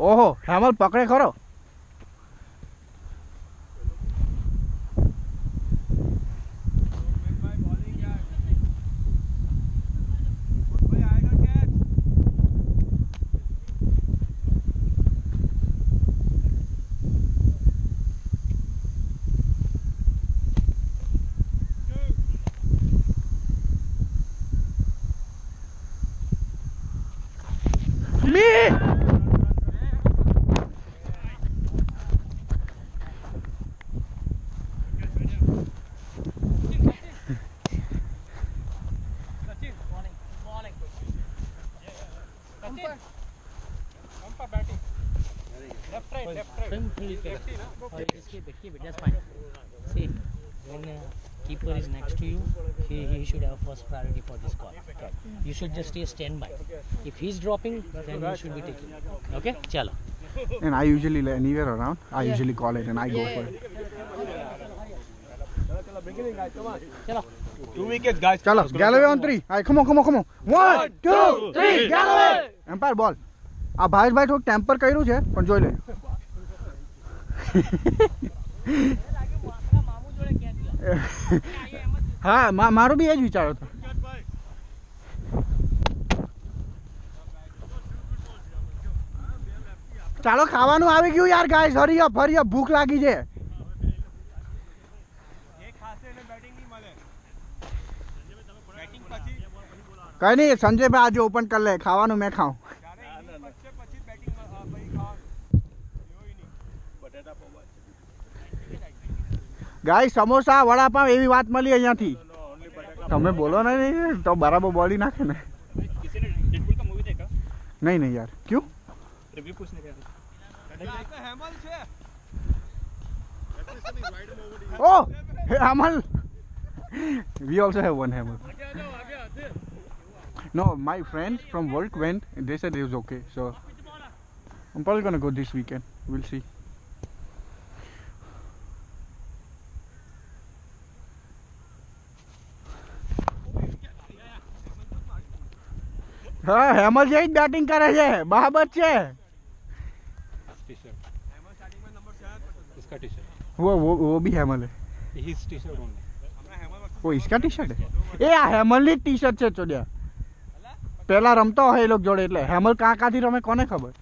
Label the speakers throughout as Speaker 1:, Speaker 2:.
Speaker 1: ओहो हेमल पकड़े खरो
Speaker 2: Keep it, that's fine. See, when keeper is next to you, he should have first priority for this call. Okay. You should just stay standby. If he's dropping, then you should be taking. Okay, chalo.
Speaker 1: And I usually anywhere around, I usually call it and I go for it.
Speaker 2: Chalo.
Speaker 3: 2 wickets, guys.
Speaker 1: Chalo, Galloway on 3. Alright, come on. 1, 2, 3, Galloway. Empire ball. આ ભાઈ ભાઈ થોડું temper કર્યું છે પણ જોઈ લે. હા મારો બી એ જ વિચાર હતો. ચાલો ખાવાનું આવી ગયું યાર ગાઈસ, હરી અપ ભૂખ લાગી છે. કઈ નહીં સંજયભાઈ આજે ઓપન કરી લે, ખાવાનું મેં ખાઉં. ગાઈસ સમોસા વડાપાવ એવી વાત મળી અહીંયાથી. તમે બોલો ને તો બરાબર બોલી નાખે ને. નહીં યાર ક્यों
Speaker 3: रिव्यू पूछने का हेमल છે
Speaker 1: ઓ Hemal we also have one Hemal. No, my friends from work went and they said it was okay, so I'm probably gonna go this weekend. We'll see. हाँ हेमल जी बैटिंग करे છે, બરાબર છે.
Speaker 3: इसका टी शर्ट
Speaker 1: वो भी हेमल है.
Speaker 3: हिज टी शर्ट ओनली
Speaker 1: वो इसका टी शर्ट है. ए आ हेमल ની ટી શર્ટ છે ચોડિયા. પેલા રમતો હોય એ લોક જોડે એટલે હેમલ કાંથી રમે કોને ખબર.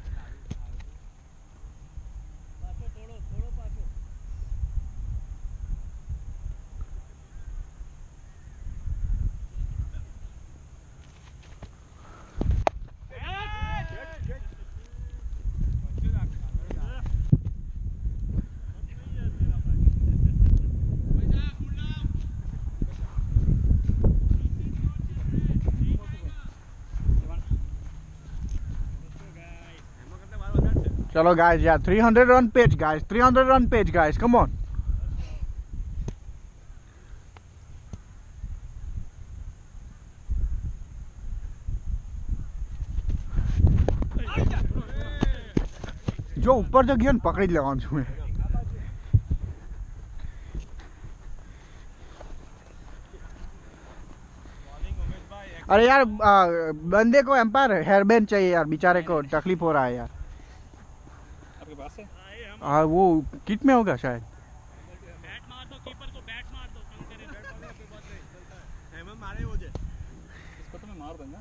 Speaker 1: चलो गाइस यार 300 run page guys, 300 run page guys, come on. जो ऊपर जो गया पकड़ी लगाऊं छू. अरे यार बंदे को एम्पायर हेयरबैंड चाहिए यार, बेचारे को तकलीफ हो रहा है यार. हाँ वो किट में होगा शायद.
Speaker 4: बैट मार दो कीपर को, बैट मार दो.
Speaker 3: हेमल मारे हो जाए इसको तो मैं मार दूंगा.